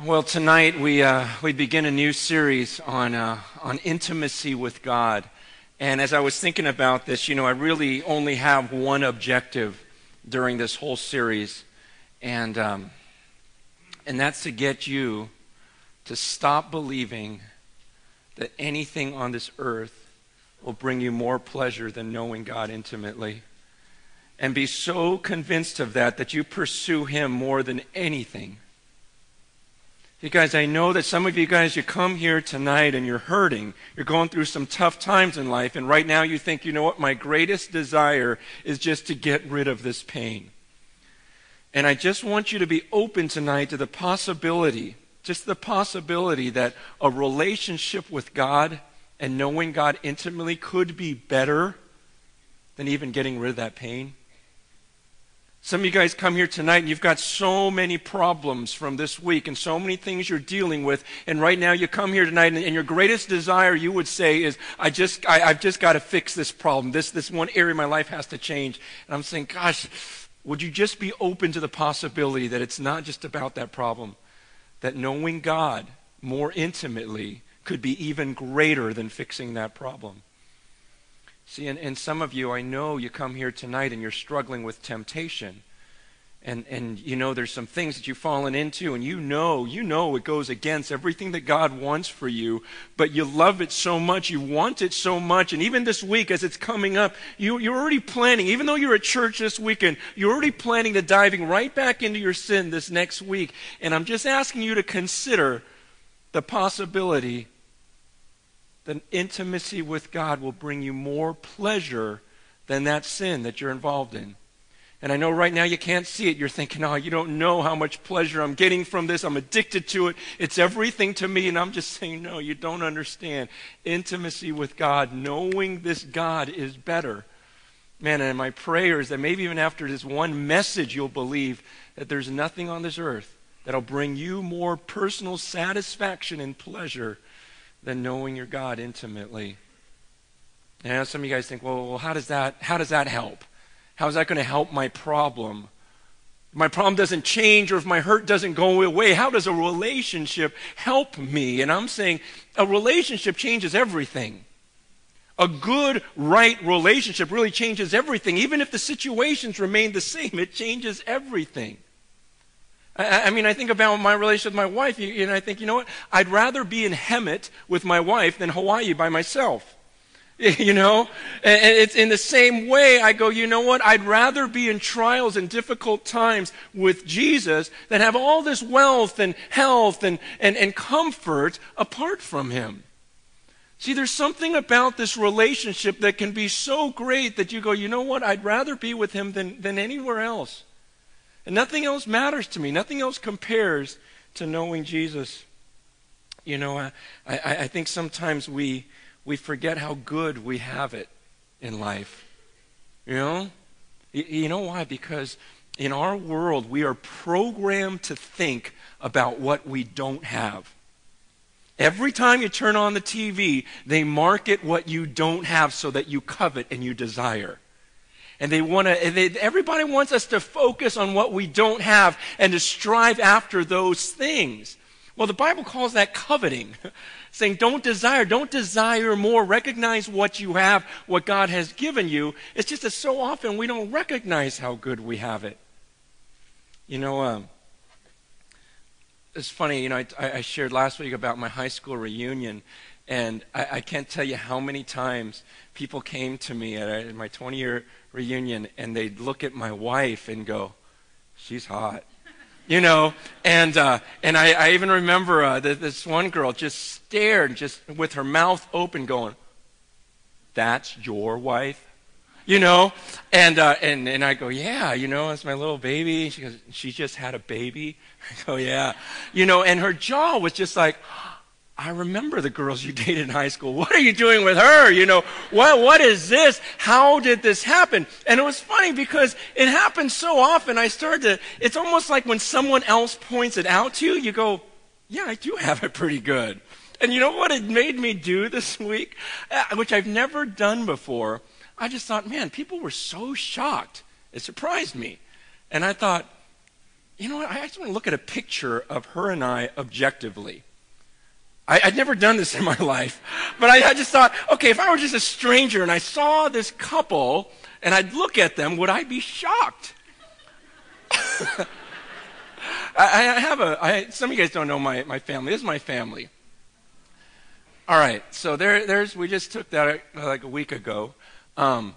Well, tonight we begin a new series on intimacy with God. And as I was thinking about this, I really only have one objective during this whole series, and that's to get you to stop believing that anything on this earth will bring you more pleasure than knowing God intimately, and be so convinced of that you pursue Him more than anything. You guys, I know that some of you guys, you come here tonight and you're hurting. You're going through some tough times in life, and right now you think, you know what, my greatest desire is just to get rid of this pain. And I just want you to be open tonight to the possibility, just the possibility that a relationship with God and knowing God intimately could be better than even getting rid of that pain. Some of you guys come here tonight and you've got so many problems from this week and so many things you're dealing with, and right now you come here tonight and your greatest desire, you would say, is I've just got to fix this problem. This one area of my life has to change. And I'm saying, gosh, would you just be open to the possibility that it's not just about that problem, that knowing God more intimately could be even greater than fixing that problem? See, and some of you, I know you come here tonight and you're struggling with temptation. And there's some things that you've fallen into, and you know it goes against everything that God wants for you, but you love it so much, you want it so much, and even this week as it's coming up, you're already planning, even though you're at church this weekend, you're already planning to diving right back into your sin this next week. And I'm just asking you to consider the possibility that intimacy with God will bring you more pleasure than that sin that you're involved in. And I know right now you can't see it. You're thinking, oh, you don't know how much pleasure I'm getting from this. I'm addicted to it. It's everything to me. And I'm just saying, no, you don't understand. Intimacy with God, knowing this God is better. Man, and my prayer is that maybe even after this one message, you'll believe that there's nothing on this earth that'll bring you more personal satisfaction and pleasure than knowing your God intimately. And I know some of you guys think, well, how does that help? How is that going to help my problem? If my problem doesn't change, or if my hurt doesn't go away, how does a relationship help me? And I'm saying a relationship changes everything. A good, right relationship really changes everything. Even if the situations remain the same, it changes everything. I mean, I think about my relationship with my wife, and I think, you know what? I'd rather be in Hemet with my wife than Hawaii by myself. And it's in the same way I go, you know what? I'd rather be in trials and difficult times with Jesus than have all this wealth and health and comfort apart from Him. See, there's something about this relationship that can be so great that you go, you know what? I'd rather be with Him than anywhere else. And nothing else matters to me. Nothing else compares to knowing Jesus. I think sometimes we forget how good we have it in life. You know why? Because in our world, we are programmed to think about what we don't have. Every time you turn on the TV, they market what you don't have so that you covet and you desire. And everybody wants us to focus on what we don't have and to strive after those things. Well, the Bible calls that coveting, saying don't desire more. Recognize what you have, what God has given you. It's just that so often we don't recognize how good we have it. It's funny, I shared last week about my high school reunion, and I can't tell you how many times people came to me at my 20-year reunion, and they'd look at my wife and go, she's hot. And I even remember this one girl just stared, just with her mouth open going, that's your wife? And I go, yeah, it's my little baby. She goes, she just had a baby? I go, yeah. And her jaw was just like, I remember the girls you dated in high school. What are you doing with her? What is this? How did this happen? And it was funny because it happens so often. It's almost like when someone else points it out to you, you go, yeah, I do have it pretty good. And you know what it made me do this week? Which I've never done before. I just thought, man, people were so shocked. It surprised me. And I thought, you know what, I just want to look at a picture of her and I objectively. I'd never done this in my life, but I just thought, okay, if I were just a stranger and I saw this couple and I'd look at them, would I be shocked? Some of you guys don't know my family. This is my family. All right, so we just took that like a week ago. How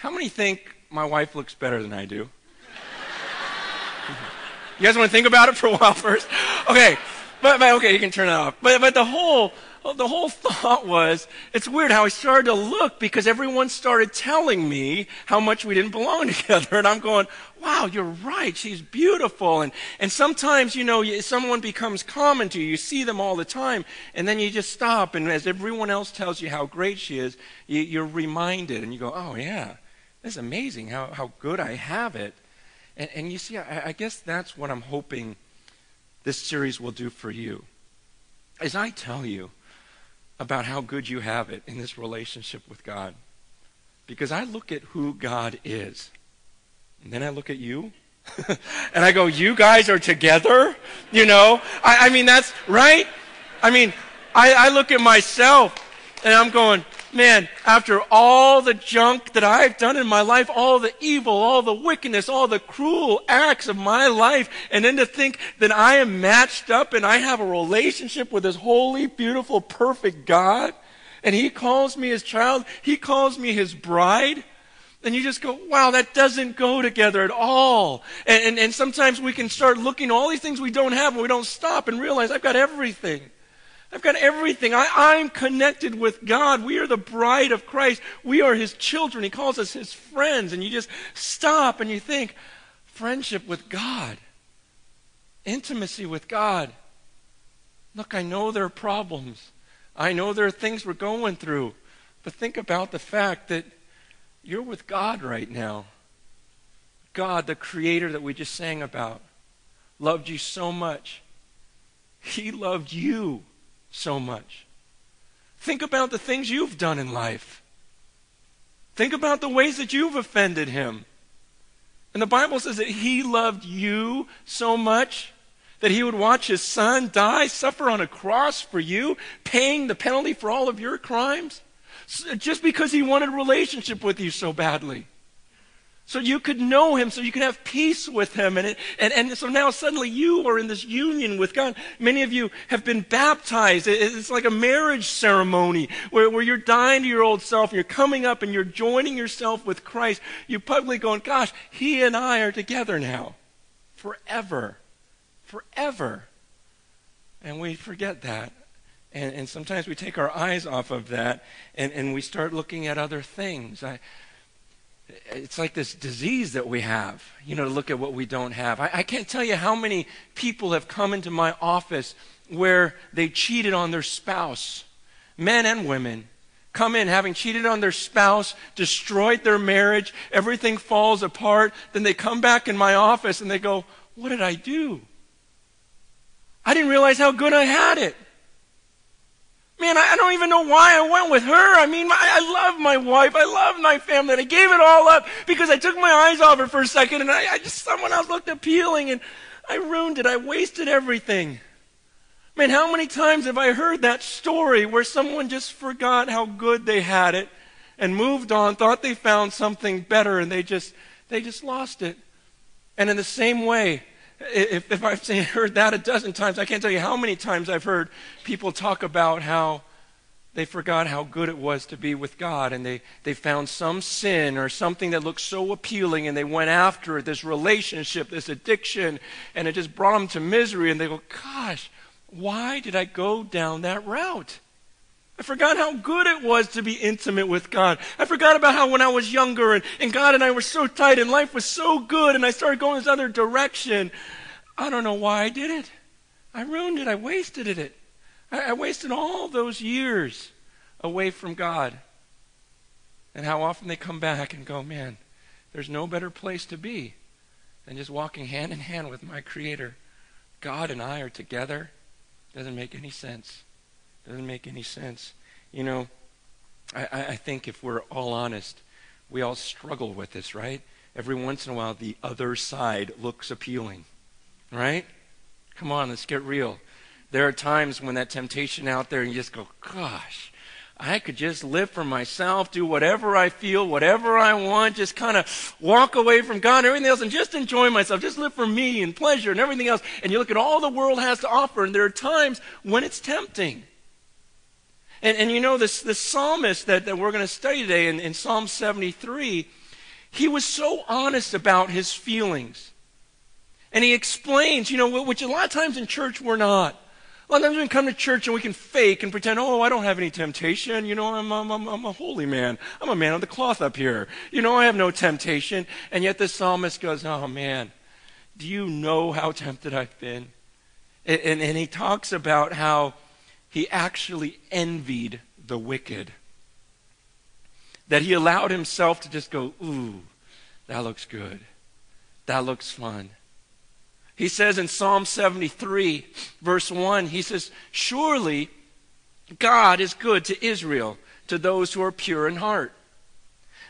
many think my wife looks better than I do? You guys want to think about it for a while first? Okay. But okay, you can turn it off. But the whole thought was, it's weird how I started to look because everyone started telling me how much we didn't belong together. And I'm going, wow, you're right. She's beautiful. And sometimes, someone becomes common to you. You see them all the time. And then you just stop. And as everyone else tells you how great she is, you're reminded. And you go, oh, yeah, that's amazing how good I have it. And you see, I guess that's what I'm hoping this series will do for you. As I tell you about how good you have it in this relationship with God. Because I look at who God is. And then I look at you. And I go, you guys are together? I mean, that's right. I mean, I look at myself and I'm going, man, after all the junk that I've done in my life, all the evil, all the wickedness, all the cruel acts of my life, and then to think that I am matched up and I have a relationship with this holy, beautiful, perfect God, and He calls me His child, He calls me His bride, then you just go, wow, that doesn't go together at all. And sometimes we can start looking at all these things we don't have and we don't stop and realize I've got everything. I've got everything. I'm connected with God. We are the bride of Christ. We are His children. He calls us His friends. And you just stop and you think, friendship with God, intimacy with God. Look, I know there are problems. I know there are things we're going through. But think about the fact that you're with God right now. God, the Creator that we just sang about, loved you so much. He loved you so much. Think about the things you've done in life. Think about the ways that you've offended Him. And the Bible says that He loved you so much that He would watch His Son die, suffer on a cross for you, paying the penalty for all of your crimes, just because He wanted a relationship with you so badly. So you could know Him, so you could have peace with Him. And so now suddenly you are in this union with God. Many of you have been baptized. It's like a marriage ceremony where you're dying to your old self, and you're coming up and you're joining yourself with Christ. You're publicly going, gosh, He and I are together now. Forever. Forever. And we forget that. And sometimes we take our eyes off of that and we start looking at other things. It's like this disease that we have, to look at what we don't have. I can't tell you how many people have come into my office where they cheated on their spouse. Men and women come in having cheated on their spouse, destroyed their marriage, everything falls apart. Then they come back in my office and they go, what did I do? I didn't realize how good I had it. Man, I don't even know why I went with her. I mean, I love my wife. I love my family. And I gave it all up because I took my eyes off her for a second and someone else looked appealing and I ruined it. I wasted everything. Man, how many times have I heard that story where someone just forgot how good they had it and moved on, thought they found something better, and they just lost it. And in the same way, if I've heard that a dozen times, I can't tell you how many times I've heard people talk about how they forgot how good it was to be with God, and they found some sin or something that looked so appealing, and they went after it, this relationship, this addiction, and it just brought them to misery, and they go, gosh, why did I go down that route? I forgot how good it was to be intimate with God. I forgot about how when I was younger and God and I were so tight and life was so good and I started going this other direction. I don't know why I did it. I ruined it. I wasted it. I wasted all those years away from God. And how often they come back and go, man, there's no better place to be than just walking hand in hand with my Creator. God and I are together. Doesn't make any sense. Doesn't make any sense. I think if we're all honest, we all struggle with this, right? every once in a while the other side looks appealing, right? Come on, let's get real. There are times when that temptation out there and you just go, gosh, I could just live for myself, do whatever I feel, whatever I want, just kind of walk away from God and everything else and just enjoy myself, just live for me and pleasure and everything else. And you look at all the world has to offer, and there are times when it's tempting. And you know, this psalmist that we're going to study today in Psalm 73, he was so honest about his feelings. And he explains, you know, which a lot of times in church we're not. A lot of times we can come to church and we can fake and pretend, oh, I don't have any temptation. You know, I'm a holy man. I'm a man of the cloth up here. You know, I have no temptation. And yet the psalmist goes, oh, man, do you know how tempted I've been? And he talks about how he actually envied the wicked. That he allowed himself to just go, ooh, that looks good. That looks fun. He says in Psalm 73, verse 1, he says, surely God is good to Israel, to those who are pure in heart.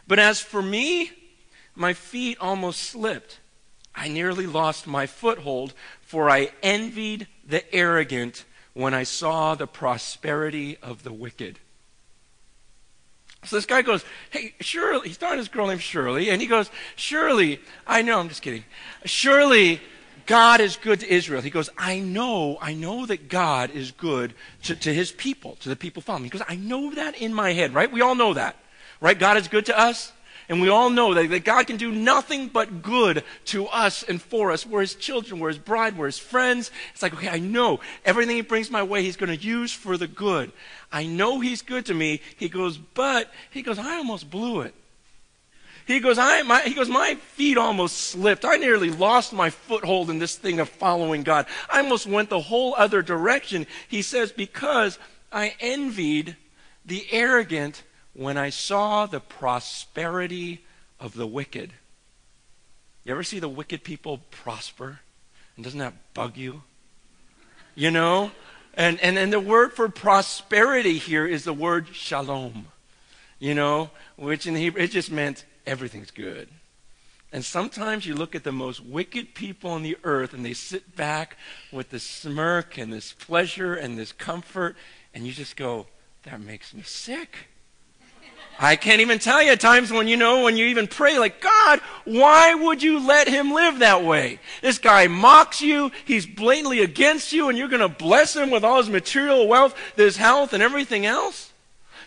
But as for me, my feet almost slipped. I nearly lost my foothold, for I envied the arrogant when I saw the prosperity of the wicked. So this guy goes, hey, Shirley, he's talking to this girl named Shirley, and he goes, surely, I know, I'm just kidding. Surely God is good to Israel. He goes, I know that God is good to his people, to the people following him. He goes, I know that in my head, right? We all know that, right? God is good to us, and we all know that God can do nothing but good to us and for us. We're his children, we're his bride, we're his friends. It's like, okay, I know everything he brings my way, he's going to use for the good. I know he's good to me. He goes, I almost blew it. He goes, my feet almost slipped. I nearly lost my foothold in this thing of following God. I almost went the whole other direction. He says, because I envied the arrogant when I saw the prosperity of the wicked. You ever see the wicked people prosper? And doesn't that bug you? You know? And the word for prosperity here is the word shalom. You know? Which in Hebrew, it just meant everything's good. And sometimes you look at the most wicked people on the earth and they sit back with this smirk and this pleasure and this comfort, and you just go, that makes me sick. I can't even tell you times when you even pray like, God, why would you let him live that way? This guy mocks you, he's blatantly against you, and you're going to bless him with all his material wealth, his health, and everything else?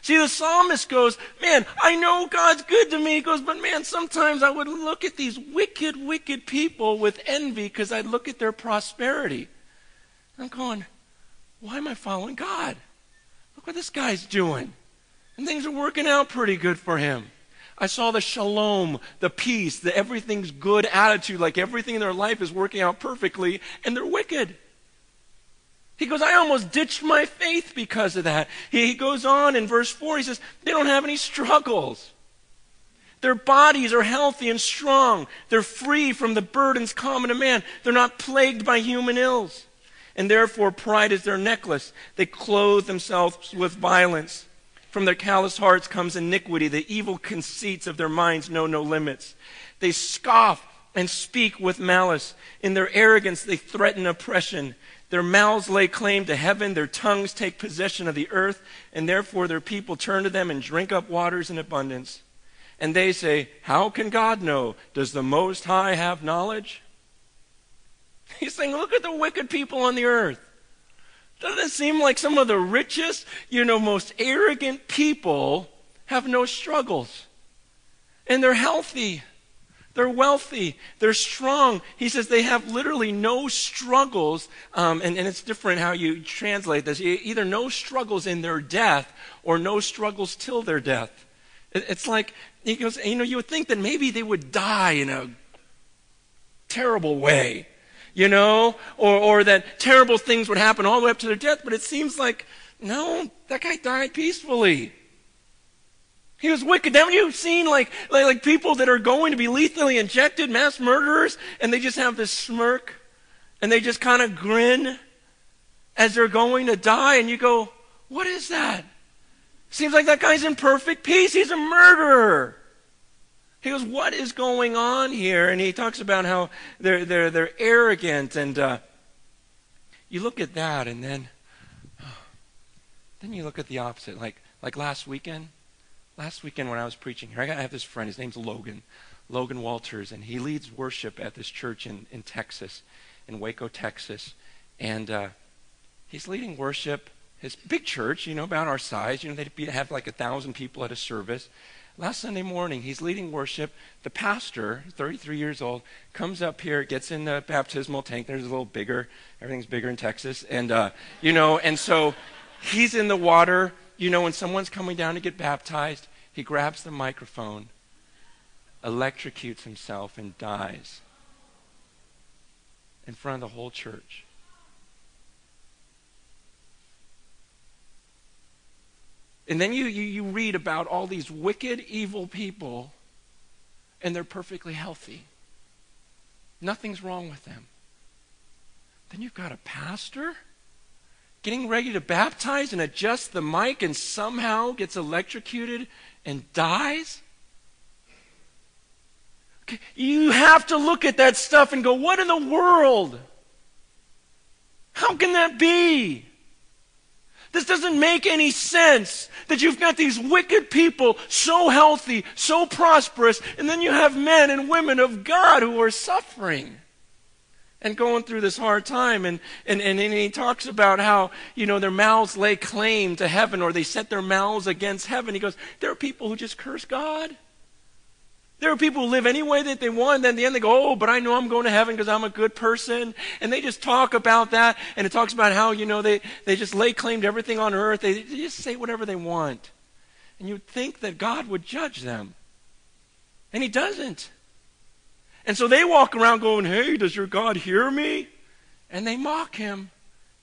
See, the psalmist goes, man, I know God's good to me. He goes, but man, sometimes I would look at these wicked, wicked people with envy because I'd look at their prosperity. And I'm going, why am I following God? Look what this guy's doing. And things are working out pretty good for him. I saw the shalom, the peace, the everything's good attitude, like everything in their life is working out perfectly, and they're wicked. He goes, I almost ditched my faith because of that. He goes on in verse 4, he says, they don't have any struggles. Their bodies are healthy and strong. They're free from the burdens common to man. They're not plagued by human ills. And therefore pride is their necklace. They clothe themselves with violence. From their callous hearts comes iniquity. The evil conceits of their minds know no limits. They scoff and speak with malice. In their arrogance they threaten oppression. Their mouths lay claim to heaven, their tongues take possession of the earth, and therefore their people turn to them and drink up waters in abundance. And they say, how can God know? Does the Most High have knowledge? He's saying, look at the wicked people on the earth. Doesn't it seem like some of the richest, most arrogant people have no struggles? And they're healthy. They're wealthy. They're strong. He says they have literally no struggles, and it's different how you translate this. Either no struggles in their death or no struggles till their death. It's like, he goes, you would think that maybe they would die in a terrible way, or that terrible things would happen all the way up to their death, but it seems like, no, that guy died peacefully. He was wicked. Haven't you seen like people that are going to be lethally injected, mass murderers, and they just have this smirk, and they just kind of grin as they're going to die, and you go, what is that? Seems like that guy's in perfect peace. He's a murderer. He goes, what is going on here? And he talks about how they're arrogant. And you look at that, and then you look at the opposite. Like last weekend when I was preaching here, I have this friend. His name's Logan Walters, and he leads worship at this church in Texas, in Waco, Texas. And he's leading worship. His big church, about our size. They'd have like 1,000 people at a service. Last Sunday morning, he's leading worship. The pastor, 33 years old, comes up here, gets in the baptismal tank. There's a little bigger. Everything's bigger in Texas. And, and so he's in the water. When someone's coming down to get baptized, he grabs the microphone, electrocutes himself, and dies in front of the whole church. And then you read about all these wicked, evil people, and they're perfectly healthy. Nothing's wrong with them. Then you've got a pastor getting ready to baptize and adjust the mic and somehow gets electrocuted and dies. Okay, you have to look at that stuff and go, what in the world? How can that be? This doesn't make any sense that you've got these wicked people so healthy, so prosperous, and then you have men and women of God who are suffering and going through this hard time. And he talks about how, their mouths lay claim to heaven, or they set their mouths against heaven. He goes, there are people who just curse God. There are people who live any way that they want, and then at the end they go, oh, but I know I'm going to heaven because I'm a good person. And they just talk about that, and it talks about how, they just lay claim to everything on earth. They just say whatever they want. And you'd think that God would judge them. And he doesn't. And so they walk around going, hey, does your God hear me? And they mock him,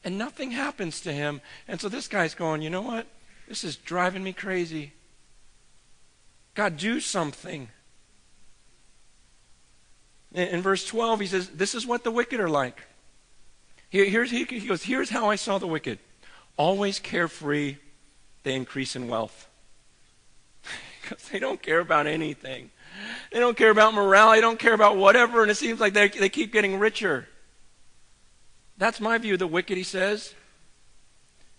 and nothing happens to him. And so this guy's going, you know what? This is driving me crazy. God, do something. In verse 12, he says, this is what the wicked are like. He goes, here's how I saw the wicked. Always carefree, they increase in wealth. Because they don't care about anything. They don't care about morality. They don't care about whatever. And it seems like they keep getting richer. That's my view of the wicked, he says.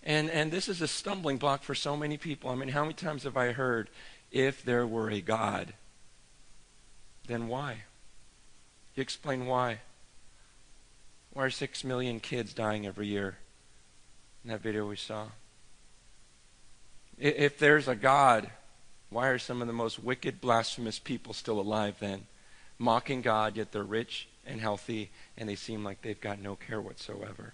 And this is a stumbling block for so many people. I mean, how many times have I heard, if there were a God, then why? You explain why. Why are 6 million kids dying every year in that video we saw? If there's a God, why are some of the most wicked, blasphemous people still alive then? Mocking God, yet they're rich and healthy, and they seem like they've got no care whatsoever.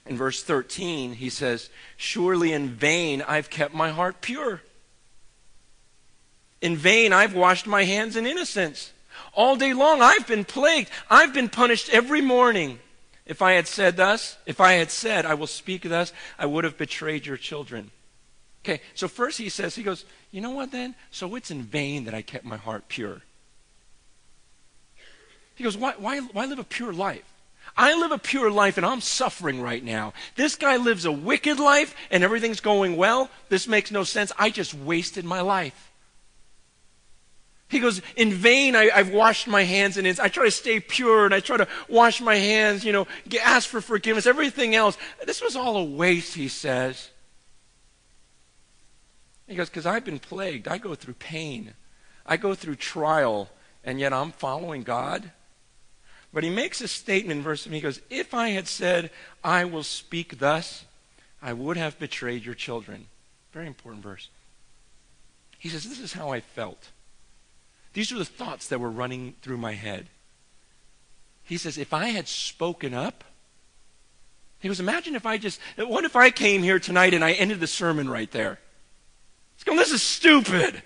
In verse 13, he says, surely in vain I've kept my heart pure. In vain I've washed my hands in innocence. All day long I've been plagued. I've been punished every morning. If I had said I will speak thus, I would have betrayed your children. Okay, so first he goes, you know what then? So it's in vain that I kept my heart pure. He goes, why live a pure life? I live a pure life and I'm suffering right now. This guy lives a wicked life and everything's going well. This makes no sense. I just wasted my life. He goes, in vain I've washed my hands and I try to stay pure and I try to wash my hands, ask for forgiveness, everything else. This was all a waste, he says. He goes, because I've been plagued. I go through pain. I go through trial, and yet I'm following God. But he makes a statement in verse 7. He goes, if I had said, I will speak thus, I would have betrayed your children. Very important verse. He says, this is how I felt. These are the thoughts that were running through my head. He says, if I had spoken up, he goes, imagine what if I came here tonight and I ended the sermon right there? He's going, this is stupid.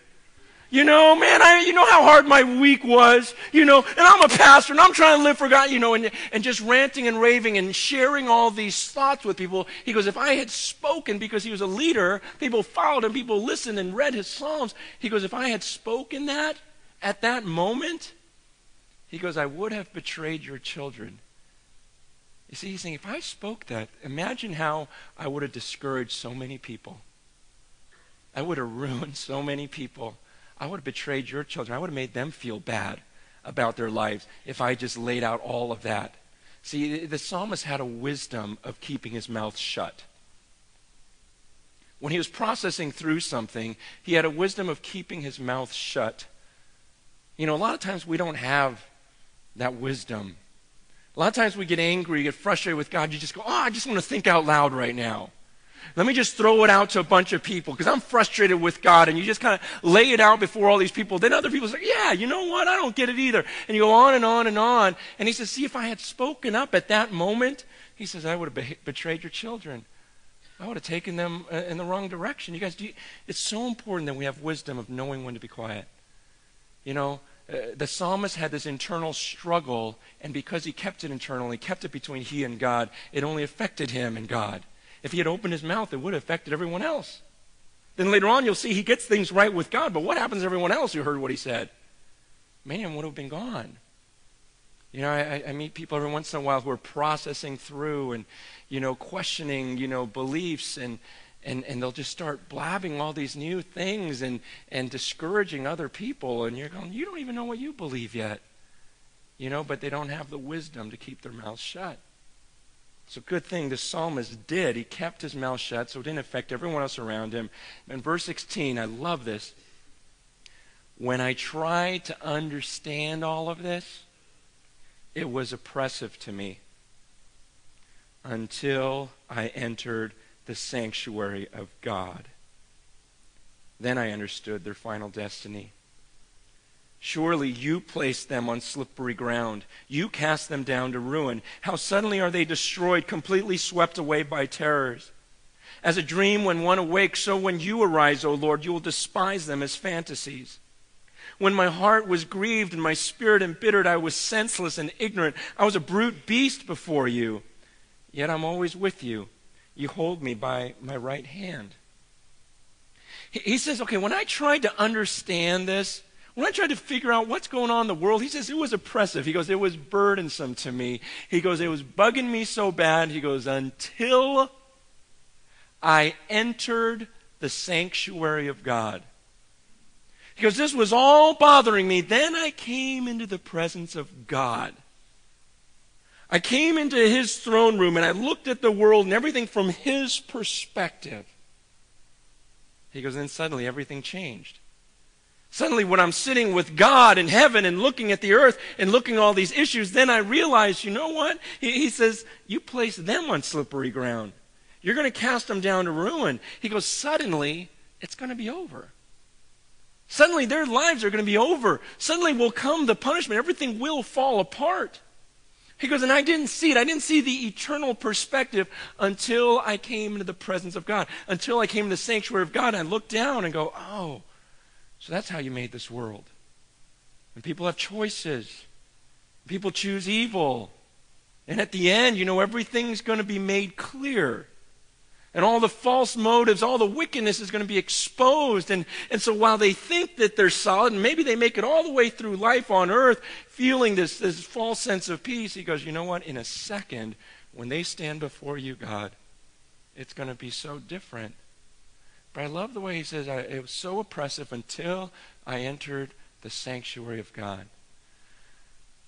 Man, how hard my week was, and I'm a pastor, and I'm trying to live for God, and just ranting and raving and sharing all these thoughts with people. He goes, if I had spoken, because he was a leader, people followed him, people listened and read his Psalms. He goes, if I had spoken that at that moment, he goes, I would have betrayed your children. You see, he's saying, if I spoke that, imagine how I would have discouraged so many people. I would have ruined so many people. I would have betrayed your children. I would have made them feel bad about their lives if I just laid out all of that. See, the psalmist had a wisdom of keeping his mouth shut. When he was processing through something, he had a wisdom of keeping his mouth shut. You know, a lot of times we don't have that wisdom. A lot of times we get angry, get frustrated with God. You just go, I just want to think out loud right now. Let me just throw it out to a bunch of people because I'm frustrated with God. And you just kind of lay it out before all these people. Then other people say, yeah, you know what? I don't get it either. And you go on and on and on. And he says, see, if I had spoken up at that moment, he says, I would have betrayed your children. I would have taken them in the wrong direction. You guys, it's so important that we have wisdom of knowing when to be quiet. You know, the psalmist had this internal struggle, and because he kept it internal, he kept it between he and God, it only affected him and God. If he had opened his mouth, it would have affected everyone else. Then later on, you'll see he gets things right with God, but what happens to everyone else who heard what he said? Many of them would have been gone. You know, I meet people every once in a while who are processing through and, you know, questioning, you know, beliefs, and they'll just start blabbing all these new things and discouraging other people. And you're going, you don't even know what you believe yet. You know, but they don't have the wisdom to keep their mouths shut. It's a good thing the psalmist did. He kept his mouth shut so it didn't affect everyone else around him. In verse 16, I love this. When I tried to understand all of this, it was oppressive to me until I entered the sanctuary of God. Then I understood their final destiny. Surely you placed them on slippery ground. You cast them down to ruin. How suddenly are they destroyed, completely swept away by terrors. As a dream when one awakes, so when you arise, O Lord, you will despise them as fantasies. When my heart was grieved and my spirit embittered, I was senseless and ignorant. I was a brute beast before you. Yet I'm always with you. You hold me by my right hand. He says, okay, when I tried to understand this, when I tried to figure out what's going on in the world, he says it was oppressive. He goes, it was burdensome to me. He goes, it was bugging me so bad. He goes, until I entered the sanctuary of God. He goes, this was all bothering me. Then I came into the presence of God. I came into his throne room and I looked at the world and everything from his perspective. He goes, then suddenly everything changed. Suddenly when I'm sitting with God in heaven and looking at the earth and looking at all these issues, then I realize, you know what? He says, you place them on slippery ground. You're going to cast them down to ruin. He goes, suddenly it's going to be over. Suddenly their lives are going to be over. Suddenly will come the punishment. Everything will fall apart. He goes, and I didn't see it. I didn't see the eternal perspective until I came into the presence of God. Until I came to the sanctuary of God. And I looked down and go, oh, so that's how you made this world. And people have choices. People choose evil. And at the end, you know, everything's going to be made clear. And all the false motives, all the wickedness is going to be exposed. And so while they think that they're solid, and maybe they make it all the way through life on earth, feeling this false sense of peace, he goes, you know what? In a second, when they stand before you, God, it's going to be so different. But I love the way he says, it was so oppressive until I entered the sanctuary of God.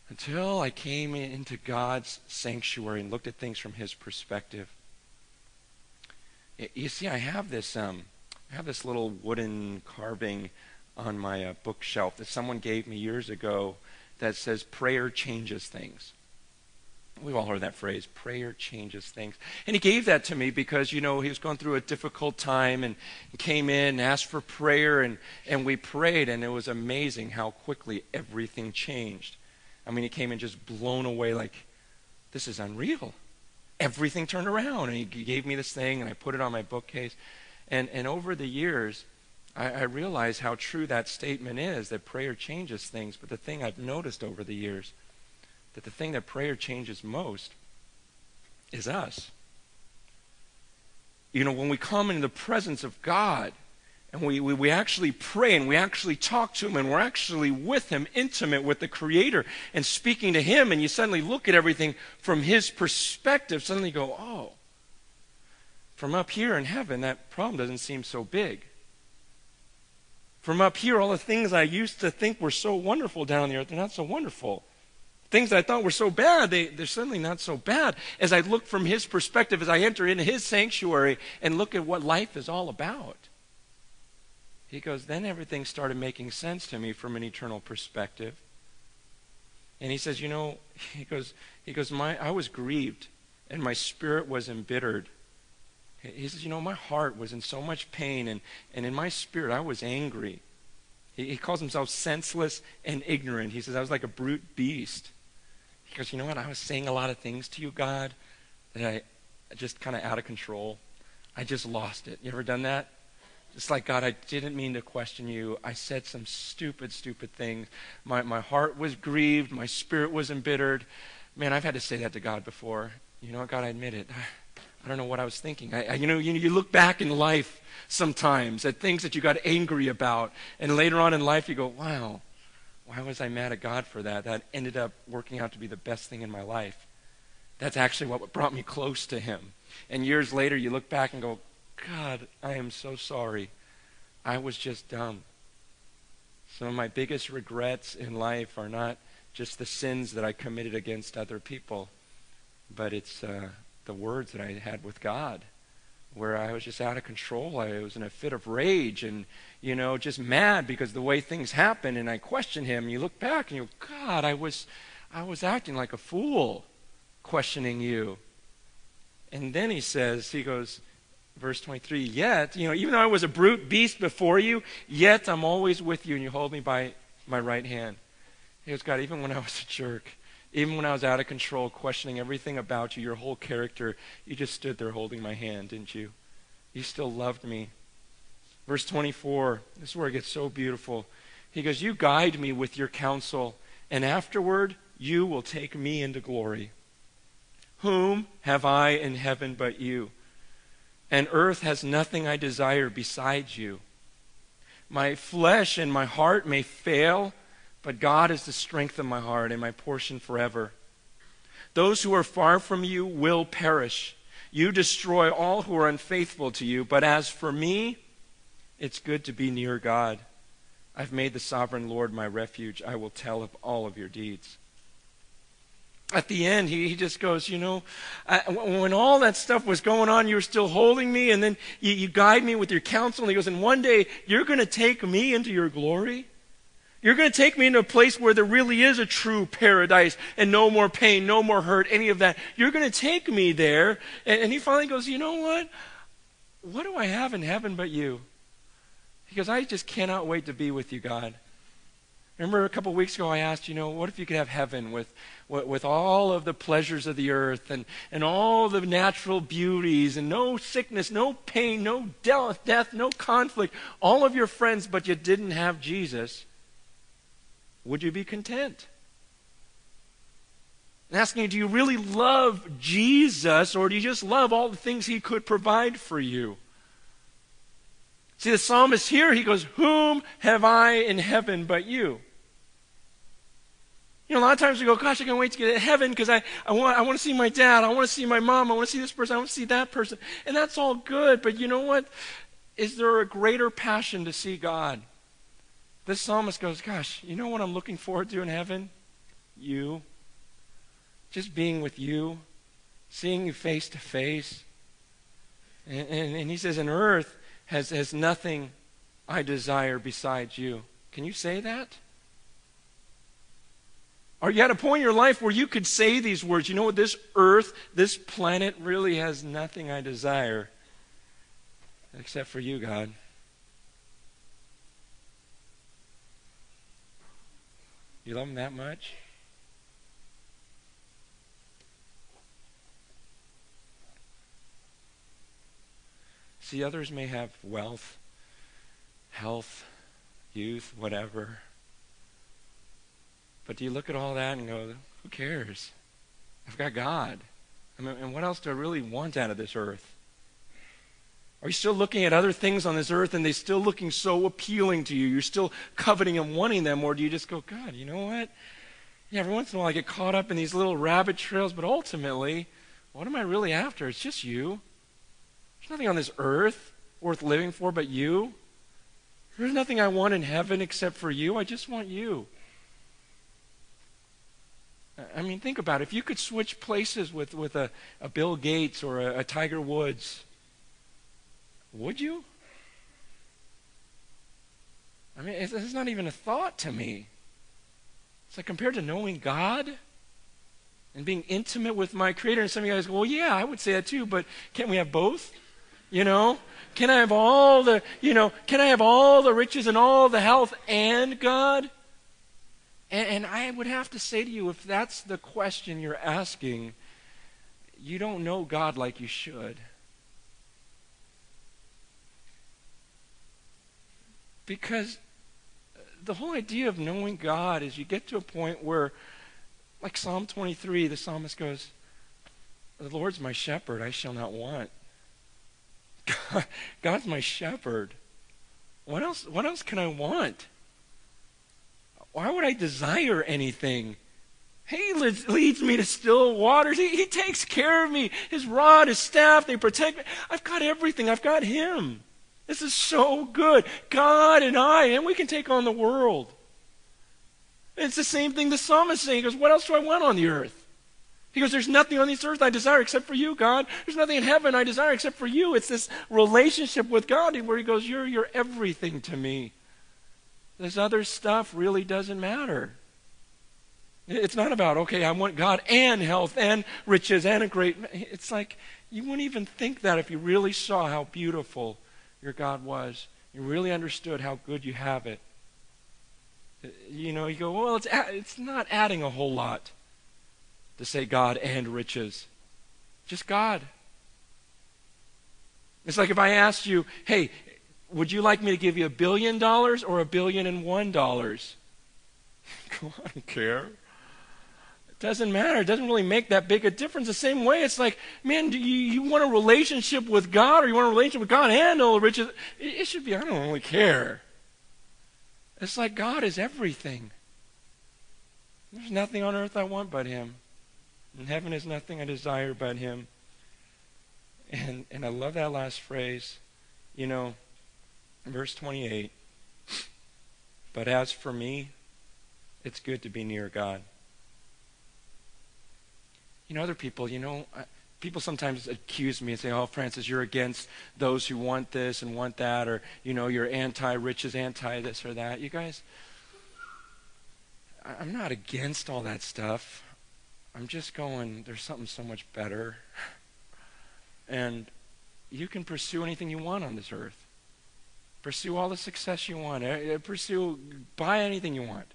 Until I came into God's sanctuary and looked at things from his perspective. You see, I have this little wooden carving on my bookshelf that someone gave me years ago that says, prayer changes things. We've all heard that phrase, prayer changes things. And he gave that to me because, you know, he was going through a difficult time and came in and asked for prayer, and we prayed, and it was amazing how quickly everything changed. I mean, he came in just blown away like, this is unreal. Everything turned around, and he gave me this thing, and I put it on my bookcase. And over the years, I realized how true that statement is, that prayer changes things. But the thing I've noticed over the years, that the thing that prayer changes most is us. You know, when we come into the presence of God, and we actually pray and we actually talk to him and we're actually with him, intimate with the Creator and speaking to him, and you suddenly look at everything from his perspective, suddenly you go, oh, from up here in heaven, that problem doesn't seem so big. From up here, all the things I used to think were so wonderful down on the earth, they're not so wonderful. Things that I thought were so bad, they're suddenly not so bad. As I look from his perspective, as I enter into his sanctuary and look at what life is all about. He goes, then everything started making sense to me from an eternal perspective. And he says, he goes, I was grieved and my spirit was embittered. He says, my heart was in so much pain, and in my spirit I was angry. He calls himself senseless and ignorant. He says, I was like a brute beast. He goes, you know what? I was saying a lot of things to you, God, that I just kind of out of control. I just lost it. You ever done that? Just like, God, I didn't mean to question you. I said some stupid, stupid things. My heart was grieved. My spirit was embittered. Man, I've had to say that to God before. You know what, God, I admit it. I don't know what I was thinking. You look back in life sometimes at things that you got angry about, and later on in life you go, wow, why was I mad at God for that? That ended up working out to be the best thing in my life. That's actually what brought me close to him. And years later you look back and go, God, I am so sorry. I was just dumb. Some of my biggest regrets in life are not just the sins that I committed against other people, but it's the words that I had with God, where I was just out of control. I was in a fit of rage and, just mad because the way things happen, and I questioned him. You look back and you go, God, I was acting like a fool questioning you. And then he goes, verse 23, yet, even though I was a brute beast before you, yet I'm always with you and you hold me by my right hand. He goes, God, even when I was a jerk, even when I was out of control, questioning everything about you, your whole character, you just stood there holding my hand, didn't you? You still loved me. Verse 24, this is where it gets so beautiful. He goes, you guide me with your counsel, and afterward you will take me into glory. Whom have I in heaven but you? And earth has nothing I desire besides you. My flesh and my heart may fail, but God is the strength of my heart and my portion forever. Those who are far from you will perish. You destroy all who are unfaithful to you. But as for me, it's good to be near God. I've made the sovereign Lord my refuge. I will tell of all of your deeds. At the end, he just goes, when all that stuff was going on, you were still holding me, and then you guide me with your counsel. And he goes, and one day, you're going to take me into your glory. You're going to take me into a place where there really is a true paradise and no more pain, no more hurt, any of that. You're going to take me there. And he finally goes, you know what? What do I have in heaven but you? He goes, I just cannot wait to be with you, God. Remember a couple of weeks ago I asked, what if you could have heaven with all of the pleasures of the earth and all the natural beauties and no sickness, no pain, no death, no conflict, all of your friends, but you didn't have Jesus? Would you be content? I'm asking you, do you really love Jesus, or do you just love all the things he could provide for you? See, the psalmist here, he goes, whom have I in heaven but you? A lot of times we go, gosh, I can't wait to get to heaven because I want to see my dad, I want to see my mom, I want to see this person, I want to see that person. And that's all good, but you know what? Is there a greater passion to see God? This psalmist goes, gosh, you know what I'm looking forward to in heaven? You. Just being with you, seeing you face to face. And he says, and earth has nothing I desire besides you. Can you say that? Are you at a point in your life where you could say these words? You know what? This earth, this planet really has nothing I desire except for you, God. You love him that much? See, others may have wealth, health, youth, whatever. But do you look at all that and go, who cares? I've got God. And what else do I really want out of this earth? Are you still looking at other things on this earth and they're still looking so appealing to you? You're still coveting and wanting them, or do you just go, God, you know what? Yeah, every once in a while I get caught up in these little rabbit trails, but ultimately, what am I really after? It's just you. There's nothing on this earth worth living for but you. There's nothing I want in heaven except for you. I just want you. I mean, think about it. If you could switch places with a Bill Gates or a Tiger Woods, would you? I mean, it's not even a thought to me. It's like compared to knowing God and being intimate with my Creator. And some of you guys go, well, yeah, I would say that too, but can't we have both? You know? Can I have all the, can I have all the riches and all the health and God? And I would have to say to you, if that's the question you're asking, you don't know God like you should. Because the whole idea of knowing God is you get to a point where, like Psalm 23, the psalmist goes, the Lord's my shepherd, I shall not want. God's my shepherd. What else can I want? Why would I desire anything? He leads me to still waters. He takes care of me. His rod, his staff, they protect me. I've got everything. I've got him. This is so good. God and we can take on the world. It's the same thing the psalmist is saying. He goes, what else do I want on the earth? He goes, there's nothing on this earth I desire except for you, God. There's nothing in heaven I desire except for you. It's this relationship with God where he goes, you're everything to me. This other stuff really doesn't matter. It's not about, okay, I want God and health and riches and a great... It's like, you wouldn't even think that if you really saw how beautiful your God was. You really understood how good you have it. You go, well, it's not adding a whole lot to say God and riches. Just God. It's like if I asked you, hey, would you like me to give you $1 billion or $1 billion and $1? I don't care. It doesn't matter. It doesn't really make that big a difference. The same way, it's like, man, do you want a relationship with God, or you want a relationship with God and all the riches? It should be, I don't really care. It's like God is everything. There's nothing on earth I want but him. And heaven is nothing I desire but him. And I love that last phrase. Verse 28. But as for me, it's good to be near God. Other people, people sometimes accuse me and say, oh, Francis, you're against those who want this and want that, or, you're anti-riches, anti-this or that. You guys, I'm not against all that stuff. I'm just going, there's something so much better. And you can pursue anything you want on this earth. Pursue all the success you want. Buy anything you want.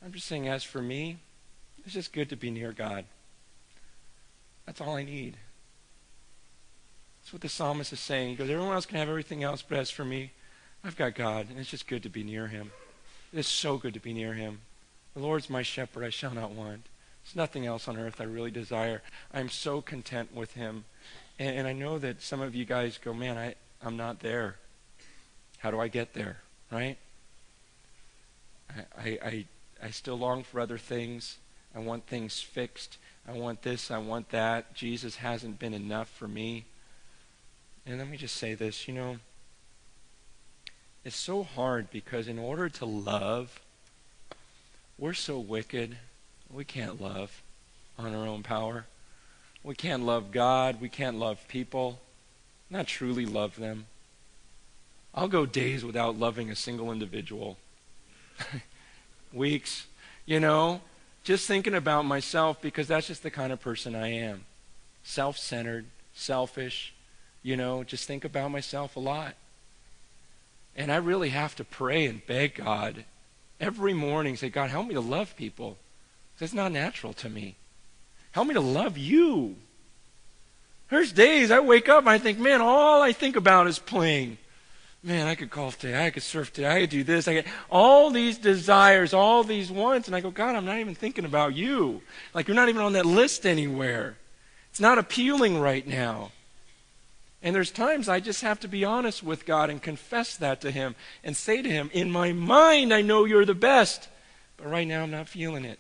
I'm just saying, as for me, it's just good to be near God. That's all I need. That's what the psalmist is saying. He goes, everyone else can have everything else, but as for me, I've got God, and it's just good to be near him. It's so good to be near him. The Lord's my shepherd, I shall not want. There's nothing else on earth I really desire. I'm so content with him. And I know that some of you guys go, man, I'm not there. How do I get there? Right? I still long for other things. I want things fixed. I want this, I want that. Jesus hasn't been enough for me. And let me just say this, it's so hard because in order to love, we're so wicked, we can't love on our own power. We can't love God, we can't love people, not truly love them. I'll go days without loving a single individual. Weeks, just thinking about myself, because that's just the kind of person I am. Self-centered, selfish, just think about myself a lot. And I really have to pray and beg God every morning, say, God, help me to love people. That's not natural to me. Help me to love you. There's days I wake up and I think, man, all I think about is playing. Man, I could golf today, I could surf today, I could do this, I get all these desires, all these wants, and I go, God, I'm not even thinking about you. Like, you're not even on that list anywhere. It's not appealing right now. And there's times I just have to be honest with God and confess that to him and say to him, in my mind, I know you're the best, but right now I'm not feeling it.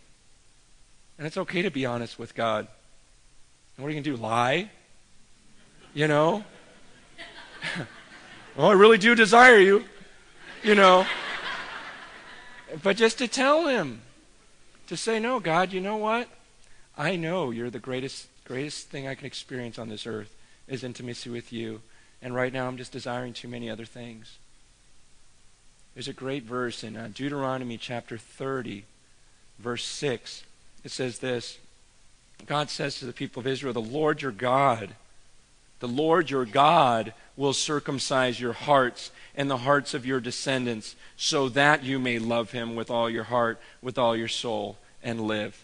And it's okay to be honest with God. And what are you going to do, lie? Well, I really do desire you. you know. But just to tell him, to say, no, God, you know what? I know you're the greatest thing I can experience on this earth is intimacy with you. And right now I'm just desiring too many other things. There's a great verse in Deuteronomy chapter 30, verse 6. It says this. God says to the people of Israel, the Lord your God will circumcise your hearts and the hearts of your descendants so that you may love him with all your heart, with all your soul, and live.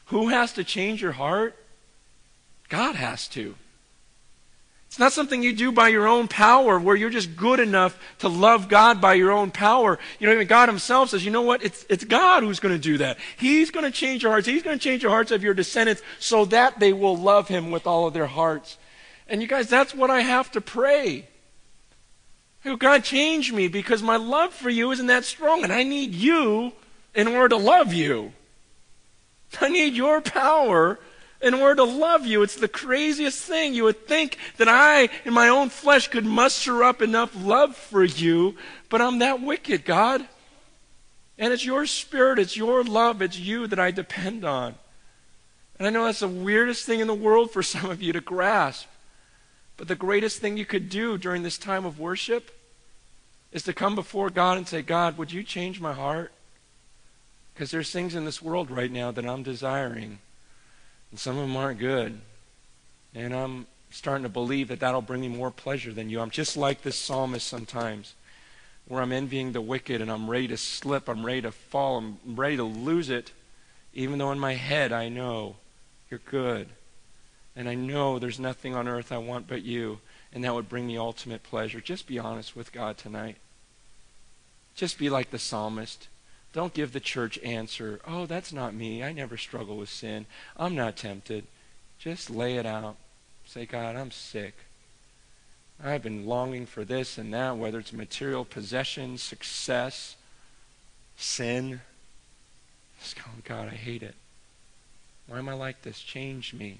Who has to change your heart? God has to. It's not something you do by your own power where you're just good enough to love God by your own power. You know, even God himself says, you know what? It's God who's going to do that. He's going to change your hearts. He's going to change the hearts of your descendants so that they will love him with all of their hearts. And you guys, that's what I have to pray. I go, God, change me because my love for you isn't that strong and I need you in order to love you. I need your power in order to love you. It's the craziest thing. You would think that I, in my own flesh, could muster up enough love for you, but I'm that wicked, God. And it's your spirit, it's your love, it's you that I depend on. And I know that's the weirdest thing in the world for some of you to grasp. But the greatest thing you could do during this time of worship is to come before God and say, God, would you change my heart? Because there's things in this world right now that I'm desiring. And some of them aren't good. And I'm starting to believe that that'll bring me more pleasure than you. I'm just like this psalmist sometimes, where I'm envying the wicked and I'm ready to slip, I'm ready to fall, I'm ready to lose it, even though in my head I know you're good. And I know there's nothing on earth I want but you, and that would bring me ultimate pleasure. Just be honest with God tonight. Just be like the psalmist. Don't give the church answer, oh, that's not me. I never struggle with sin. I'm not tempted. Just lay it out. Say, God, I'm sick. I've been longing for this and that, whether it's material possession, success, sin. Just go, God, I hate it. Why am I like this? Change me.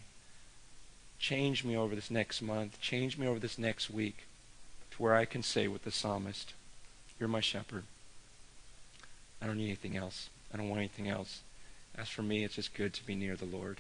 Change me over this next month. Change me over this next week to where I can say with the psalmist, you're my shepherd. I don't need anything else. I don't want anything else. As for me, it's just good to be near the Lord.